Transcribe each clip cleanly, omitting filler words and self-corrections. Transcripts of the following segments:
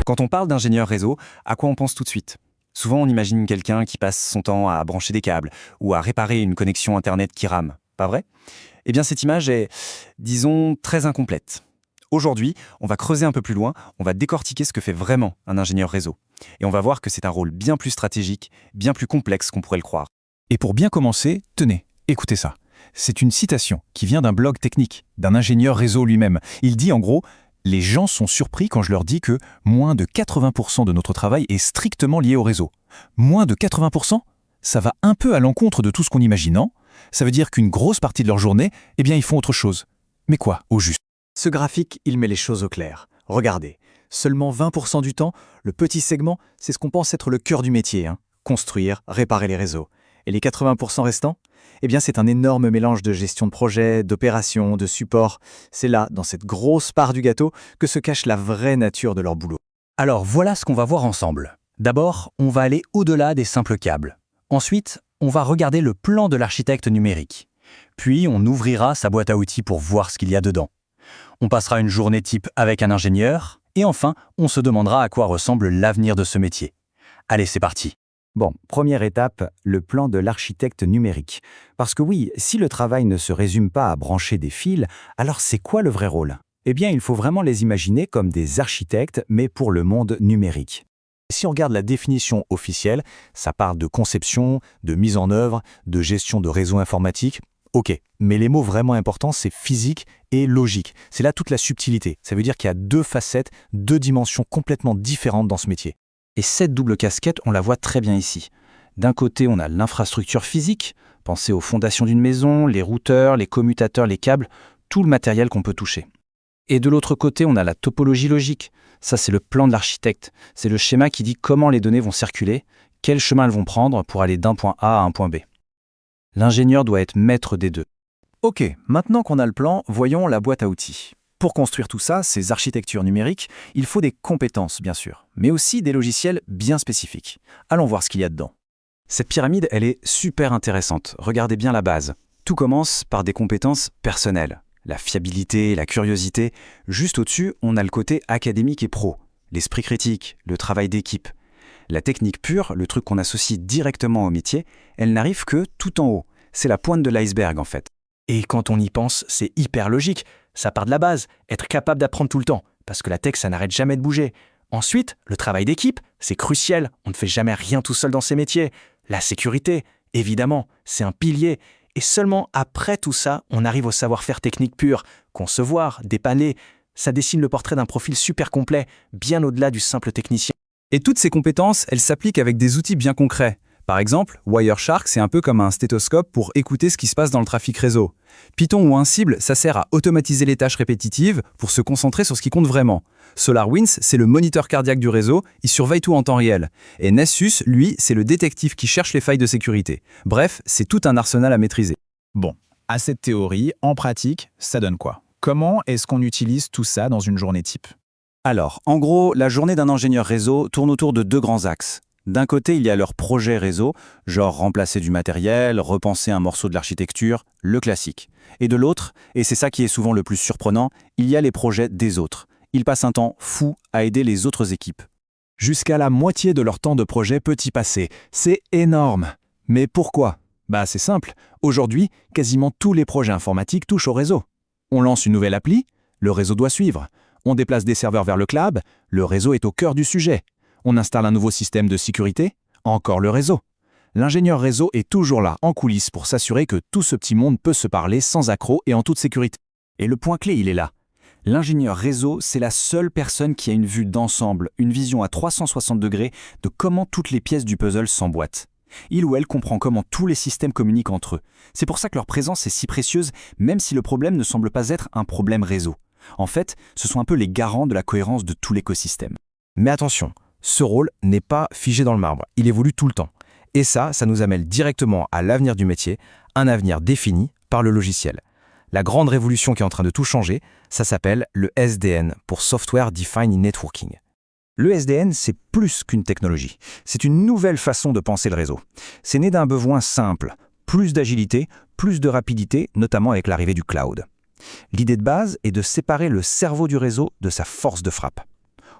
Quand on parle d'ingénieur réseau, à quoi on pense tout de suite? Souvent, on imagine quelqu'un qui passe son temps à brancher des câbles ou à réparer une connexion Internet qui rame. Pas vrai? Eh bien, cette image est, disons, très incomplète. Aujourd'hui, on va creuser un peu plus loin, on va décortiquer ce que fait vraiment un ingénieur réseau. Et on va voir que c'est un rôle bien plus stratégique, bien plus complexe qu'on pourrait le croire. Et pour bien commencer, tenez, écoutez ça. C'est une citation qui vient d'un blog technique, d'un ingénieur réseau lui-même. Il dit en gros « Les gens sont surpris quand je leur dis que moins de 80% de notre travail est strictement lié au réseau. » Moins de 80%? Ça va un peu à l'encontre de tout ce qu'on imagine, non? Ça veut dire qu'une grosse partie de leur journée, eh bien ils font autre chose. Mais quoi, au juste? Ce graphique, il met les choses au clair. Regardez, seulement 20% du temps, le petit segment, c'est ce qu'on pense être le cœur du métier, construire, réparer les réseaux. Et les 80% restants? Eh bien, c'est un énorme mélange de gestion de projet, d'opération, de support. C'est là, dans cette grosse part du gâteau, que se cache la vraie nature de leur boulot. Alors voilà ce qu'on va voir ensemble. D'abord, on va aller au-delà des simples câbles. Ensuite, on va regarder le plan de l'architecte numérique. Puis, on ouvrira sa boîte à outils pour voir ce qu'il y a dedans. On passera une journée type avec un ingénieur. Et enfin, on se demandera à quoi ressemble l'avenir de ce métier. Allez, c'est parti. Bon, première étape, le plan de l'architecte numérique. Parce que oui, si le travail ne se résume pas à brancher des fils, alors c'est quoi le vrai rôle? Eh bien, il faut vraiment les imaginer comme des architectes, mais pour le monde numérique. Si on regarde la définition officielle, ça parle de conception, de mise en œuvre, de gestion de réseaux informatiques. Ok, mais les mots vraiment importants, c'est physique et logique. C'est là toute la subtilité. Ça veut dire qu'il y a deux facettes, deux dimensions complètement différentes dans ce métier. Et cette double casquette, on la voit très bien ici. D'un côté, on a l'infrastructure physique, pensez aux fondations d'une maison, les routeurs, les commutateurs, les câbles, tout le matériel qu'on peut toucher. Et de l'autre côté, on a la topologie logique. Ça, c'est le plan de l'architecte. C'est le schéma qui dit comment les données vont circuler, quel chemin elles vont prendre pour aller d'un point A à un point B. L'ingénieur doit être maître des deux. Ok, maintenant qu'on a le plan, voyons la boîte à outils. Pour construire tout ça, ces architectures numériques, il faut des compétences, bien sûr, mais aussi des logiciels bien spécifiques. Allons voir ce qu'il y a dedans. Cette pyramide, elle est super intéressante. Regardez bien la base. Tout commence par des compétences personnelles. La fiabilité, la curiosité. Juste au-dessus, on a le côté académique et pro. L'esprit critique, le travail d'équipe. La technique pure, le truc qu'on associe directement au métier, elle n'arrive que tout en haut. C'est la pointe de l'iceberg, en fait. Et quand on y pense, c'est hyper logique. Ça part de la base, être capable d'apprendre tout le temps, parce que la tech, ça n'arrête jamais de bouger. Ensuite, le travail d'équipe, c'est crucial. On ne fait jamais rien tout seul dans ces métiers. La sécurité, évidemment, c'est un pilier. Et seulement après tout ça, on arrive au savoir-faire technique pur. Concevoir, dépanner, ça dessine le portrait d'un profil super complet, bien au-delà du simple technicien. Et toutes ces compétences, elles s'appliquent avec des outils bien concrets. Par exemple, Wireshark, c'est un peu comme un stéthoscope pour écouter ce qui se passe dans le trafic réseau. Python ou Ansible, ça sert à automatiser les tâches répétitives pour se concentrer sur ce qui compte vraiment. SolarWinds, c'est le moniteur cardiaque du réseau, il surveille tout en temps réel. Et Nessus, lui, c'est le détective qui cherche les failles de sécurité. Bref, c'est tout un arsenal à maîtriser. Bon, à cette théorie, en pratique, ça donne quoi? Comment est-ce qu'on utilise tout ça dans une journée type? Alors, en gros, la journée d'un ingénieur réseau tourne autour de deux grands axes. D'un côté, il y a leur projet réseau, genre remplacer du matériel, repenser un morceau de l'architecture, le classique. Et de l'autre, et c'est ça qui est souvent le plus surprenant, il y a les projets des autres. Ils passent un temps fou à aider les autres équipes. Jusqu'à la moitié de leur temps de projet peut y passer. C'est énorme. Mais pourquoi? Bah c'est simple. Aujourd'hui, quasiment tous les projets informatiques touchent au réseau. On lance une nouvelle appli, le réseau doit suivre. On déplace des serveurs vers le cloud, le réseau est au cœur du sujet. On installe un nouveau système de sécurité, encore le réseau. L'ingénieur réseau est toujours là, en coulisses, pour s'assurer que tout ce petit monde peut se parler sans accroc et en toute sécurité. Et le point clé, il est là. L'ingénieur réseau, c'est la seule personne qui a une vue d'ensemble, une vision à 360 degrés de comment toutes les pièces du puzzle s'emboîtent. Il ou elle comprend comment tous les systèmes communiquent entre eux. C'est pour ça que leur présence est si précieuse, même si le problème ne semble pas être un problème réseau. En fait, ce sont un peu les garants de la cohérence de tout l'écosystème. Mais attention, ce rôle n'est pas figé dans le marbre, il évolue tout le temps. Et ça nous amène directement à l'avenir du métier, un avenir défini par le logiciel. La grande révolution qui est en train de tout changer, ça s'appelle le SDN, pour Software Defined Networking. Le SDN, c'est plus qu'une technologie. C'est une nouvelle façon de penser le réseau. C'est né d'un besoin simple, plus d'agilité, plus de rapidité, notamment avec l'arrivée du cloud. L'idée de base est de séparer le cerveau du réseau de sa force de frappe.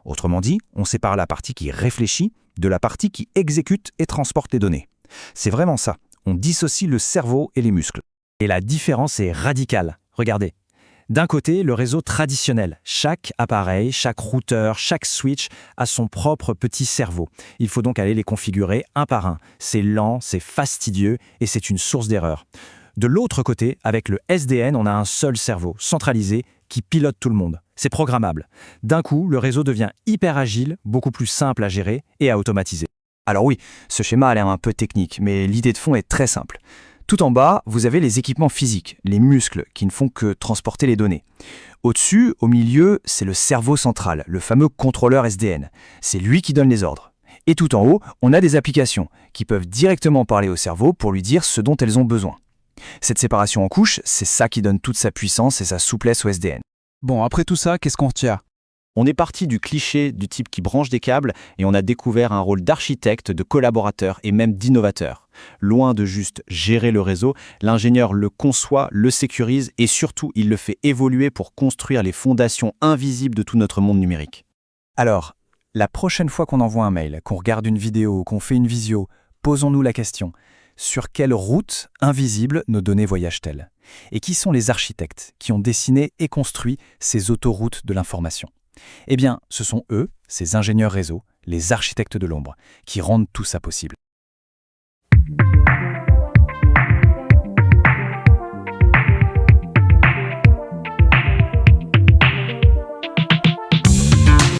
Autrement dit, on sépare la partie qui réfléchit de la partie qui exécute et transporte les données. C'est vraiment ça. On dissocie le cerveau et les muscles. Et la différence est radicale. Regardez. D'un côté, le réseau traditionnel. Chaque appareil, chaque routeur, chaque switch a son propre petit cerveau. Il faut donc aller les configurer un par un. C'est lent, c'est fastidieux et c'est une source d'erreur. De l'autre côté, avec le SDN, on a un seul cerveau, centralisé, qui pilote tout le monde. C'est programmable. D'un coup, le réseau devient hyper agile, beaucoup plus simple à gérer et à automatiser. Alors oui, ce schéma a l'air un peu technique, mais l'idée de fond est très simple. Tout en bas, vous avez les équipements physiques, les muscles, qui ne font que transporter les données. Au-dessus, au milieu, c'est le cerveau central, le fameux contrôleur SDN. C'est lui qui donne les ordres. Et tout en haut, on a des applications qui peuvent directement parler au cerveau pour lui dire ce dont elles ont besoin. Cette séparation en couches, c'est ça qui donne toute sa puissance et sa souplesse au SDN. Bon, après tout ça, qu'est-ce qu'on retient? On est parti du cliché du type qui branche des câbles et on a découvert un rôle d'architecte, de collaborateur et même d'innovateur. Loin de juste gérer le réseau, l'ingénieur le conçoit, le sécurise et surtout il le fait évoluer pour construire les fondations invisibles de tout notre monde numérique. Alors, la prochaine fois qu'on envoie un mail, qu'on regarde une vidéo, qu'on fait une visio, posons-nous la question. Sur quelle route invisible nos données voyagent-elles? Et qui sont les architectes qui ont dessiné et construit ces autoroutes de l'information? Eh bien, ce sont eux, ces ingénieurs réseau, les architectes de l'ombre, qui rendent tout ça possible.